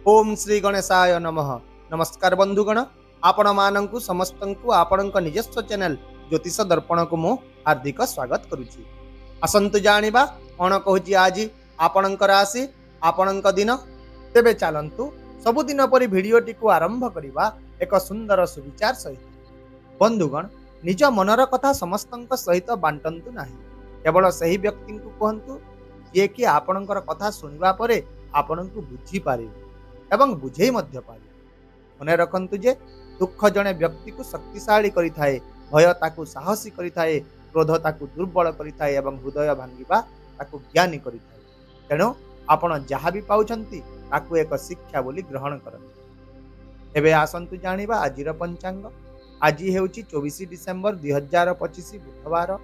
ओम श्री गणेशाय नमः। नमस्कार बंधुगण, आपण मानंकु समस्तंकु आपणक निजस्व चैनल ज्योतिष दर्पण को मु हार्दिक स्वागत करुछि। आसंतु जानिबा कोन कहूछि आज आपणक राशि आपणक दिन। तेबे चलंतु सबुदिन परि भिडियोटी को आरंभ करिबा एक सुंदर सुविचार सहित। बंधुगण, निज मनर कथा समस्तंक सहित बांटंतु नाही, केवल सही व्यक्ति को कहंतु जे कि आपणकर कथा सुनिबा परे आपणकु बुझी पारिबे एवं बुझेई मध्य पारे। मने रखंतु जे दुख जने व्यक्ति को शक्तिशाली करिथाए, भय ताकू साहसी करिथाए, क्रोध ताकू दुर्बल करिथाए एवं हृदय भांगिबा ताकू ज्ञानी करिथाए। तेणु आपण जहाँ भी पाउछंती ताकू एक शिक्षा बोली ग्रहण करंतु। एबे आसंतु जानिबा आजिर पंचांग। आज हेउची 24 डिसेंबर 2025 बुधवार,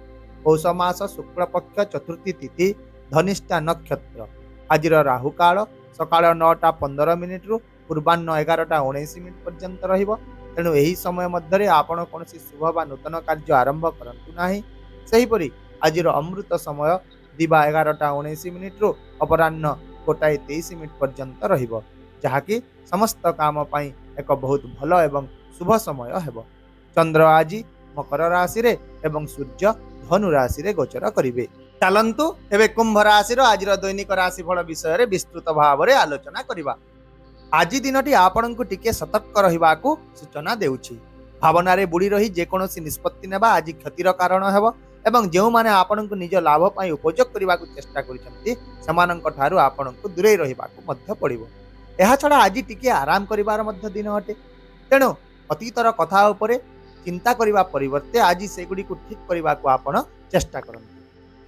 पौष मास शुक्ल पक्ष चतुर्थी तिथि, धनिष्ठा नक्षत्र। आजिर राहु काल सकाळ 9:15 रु पूर्वाह्न 11:19 पर्यंत रहिबो। तेणु एही समय मध्य आपण कोनसी शुभ बा नूतन कार्य आरंभ करंतु नाही। सेहीपरि आजिर अमृत समय दिवा 11:19 रु अपराह्न 1:23 पर्यंत रहिबो, जहाँकि समस्त काम पई एक बहुत भल एवं शुभ समय हेबो। चंद्र आज मकर राशि रे एवं सूर्य धनु राशि रे गोचर करिवे। चलंतु एबे कुंभ राशि आज दैनिक राशिफल विषय रे विस्तृत भाव रे आलोचना करिबा। आज दिनटी आपनकु टिके सतर्क रहिबाकू सूचना देउछि। भावना रे बुड़ी रही जेकोनोसी निष्पत्ति नेबा आज क्षतिर कारण हेबो एवं जेउ माने आपनकु निज लाभ पई उपयोग करिबाकू चेष्टा करिसंती सेमानंक ठारू आपनकु दूरे रहिबाकू मध्य पड़िबो। एहा छडा आज टिके आराम करिबार मध्य दिन अटे। तेणु अतीतर कथा उपरे चिंता करिबा परिवर्ते आज सेगुडी को ठीक करिबाकू आपण चेष्टा करंतु।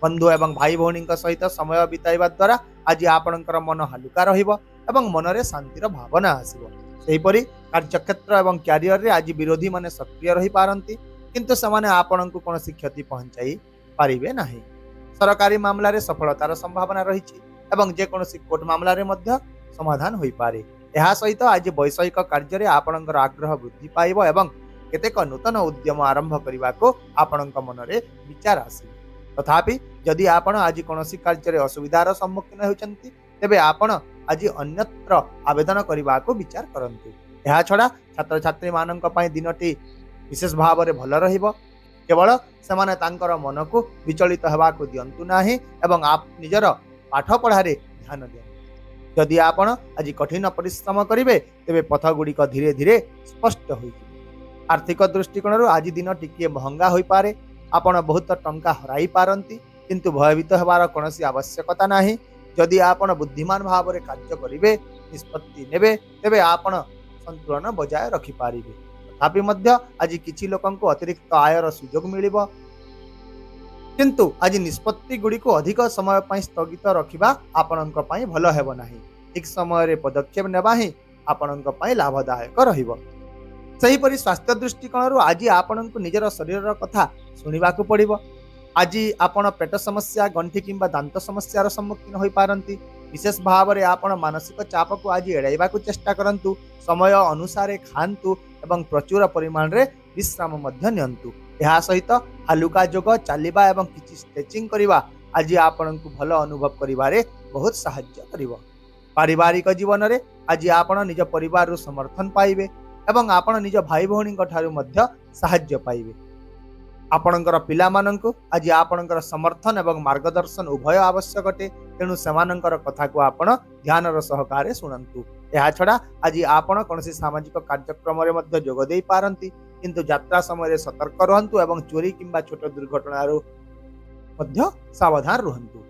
बंधु एवं भाई भौणी सहित समय बिताइबा द्वारा आज आपणकर मन हालुका रहिबो एवं मनरे शांतिर भावना आसिबो। सेहिपरि कार्यक्षेत्र एवं क्यारियर रे आज विरोधी माने सक्रिय रही पारंती, किंतु समाने आपणकु कोनोसी क्षति पहुंचाई पारिबे नाही। सरकारी मामला रे सफलतार संभावना रहिछि एवं जे कोनोसी कोर्ट मामला रे मध्य समाधान होई पारे। एहा सहित आज वैषयिक कार्य रे आपणकर आग्रह वृद्धि पाइबो एवं केतेक नूतन उद्यम आरंभ करिबाको आपणक मनरे विचार आसिबो। तथापि जदि आपण आज कोनोसी कार्य रे असुविधार सम्मुखीन होचंती तेबे आपण आज अन्यत्र आवेदन करिबाको विचार करंतु। एहा छडा छात्र छात्री माननक पई दिनटी विशेष भाव रे भल रहिबो। केवल सेमाने तांकर मन को विचलित हेबाको दियंतु नाही एवं आप निजर पाठ पढ़ारे ध्यान दियंतु। जदि आपण आज कठिन परिश्रम करिवे तेबे पथ गुड़िक धीरे धीरे स्पष्ट होई। आर्थिक दृष्टिकोण आज दिन टिके महंगा होई पारे। आपण बहुत टंका हराई पारंती, किंतु भयभीत हेबार कोनोसी आवश्यकता नाही। जदि आपण बुद्धिमान भाव रे कार्य करिवे, निष्पत्ति नेबे, तेबे आपण संतुलन बजाय रखि पारिबे। तथापि मध्य आज किछि लोकंको अतिरिक्त आयर सुयोग मिलिबो, किंतु आज निष्पत्ति गुडी को अधिक समय पई स्थगित रखिबा आपणक पई भलो हेबो नाही। ठीक समय रे पदक्षेप नेबा ही आपणक पई लाभदायक रहिबो। सेहीपरि स्वास्थ्य दृष्टिकोण आज आपणकु निजर शरीर कथा शुणिबाकू पड़िबो। आज आपण पेट समस्या, गंठी किंबा दांत समस्यार सम्मुखीन होई पारंती। विशेष भाव रे आपण मानसिक चाप को आज एड़ाइबाकू चेष्टा करंतु। समय अनुसार खांतु एवं प्रचुर परिमाण रे विश्राम मध्य नियंतु। एहा सहित हालुका जोग, चालिबा एवं किछि स्ट्रेचिंग करिबा आज आपणकु भलो अनुभव करिबारे बहुत सहाय्य करिवो। पारिवारिक जीवन रे आज आपण निज परिवार रो समर्थन पाइबे एवं आपण निज भाई भौणी ठारू मध्य सहाय्य पाइबे। आपणकर पिला मानंकु आज आपणकर समर्थन एवं मार्गदर्शन उभय आवश्यक अटे। तेणु सेमानंकर कथा को आपण ध्यानर सहकारे शुणंतु। एहा छडा आज आपण कोनसी सामाजिक कार्यक्रम रे मध्य जोग देई पारंती, किंतु यात्रा समय रे सतर्क रहंतु एवं चोरी किंबा छोट दुर्घटनारो मध्य सावधान रहंतु।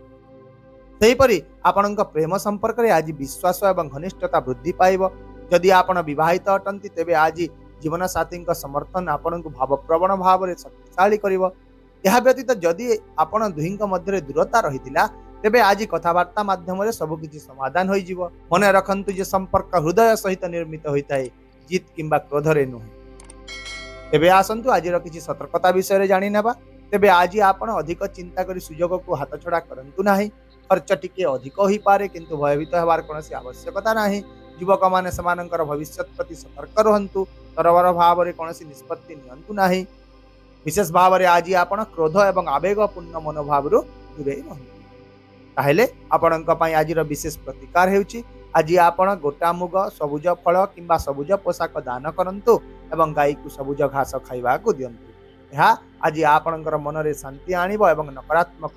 सेहीपरि आपणक प्रेम संपर्क रे आज विश्वास एवं घनिष्ठता वृद्धि पाइबो। जदि आपण विवाहित अटंती तेबे आज जीवन साथी समर्थन आपण को भावप्रवण भाव रे शक्तिशाली करिवो। यह व्यतीत जदि आपण दुहिंक मध्य दूरता रहितिला तेबे आज कथावार्ता माध्यम रे सब किछि समाधान होई जिवो। मने रखंतु जे संपर्क हृदय सहित निर्मित होइताय, जीत किंबा क्रोध रे नुहे। तेबे आसंतु आजिर किछि सतर्कता विषय रे जानि नेबा। तेबे आज आपण अधिक चिंता करी सुयोग को हाथ छड़ा करंतु नाही। खर्च टिके अधिक होई पारे, किंतु भयभीत हेबार कोनोसी आवश्यकता नाही। युवक माने समानंकर भविष्य प्रति सतर्क रहंतु। तरवर भाव रे कोनोसी निष्पत्ति नियंतु नाही। विशेष भाव रे आज आपण क्रोध एवं आवेगपूर्ण मनोभाव रु दूरे रहंतु। ताहेले आपणक पई आजिर विशेष प्रतिकार हेउची आज आपण गोटा मुग सबुज फल किंबा सबुज पोशाक दान करंतु एवं गाई को सबुज घास खाइबा को दियंतु। यह आज आपणकर मन रे शांति आनिबो एवं नकारात्मक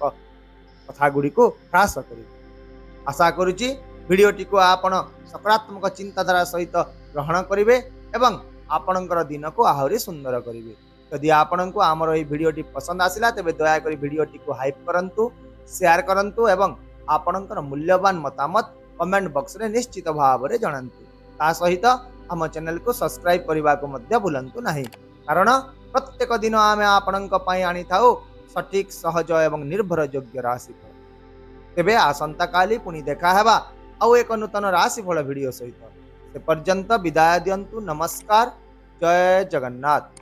कथा गुडी को ह्रास करिबो। आशा करुची भिडियोटी को आपण सकारात्मक चिंताधारा सहित ग्रहण करेंगे एवं आपणकर दिन को आहरी सुंदर करेंगे। यदि आपण को आमर ये भिडियोटी पसंद आसिला तेबे दया करी भिडियोटी को हाइप करंतु, शेयर करंतु एवं आपणकर मूल्यवान मतामत कमेंट बॉक्स रे निश्चित भाव रे जणांतु। ता सहित हम चैनल को सब्सक्राइब करबा को मध्य भूलंतु नहीं, कारण प्रत्येक दिन आमे आपणक पई आनी थाउ सठिक सहज एवं निर्भर योग्य राशिफल। तेबे आसंता काली पुणी देखा हेबा आउ एक नूतन राशिफल भिडियो सहित। से पर्यंत विदाय दियंतु। नमस्कार, जय जगन्नाथ।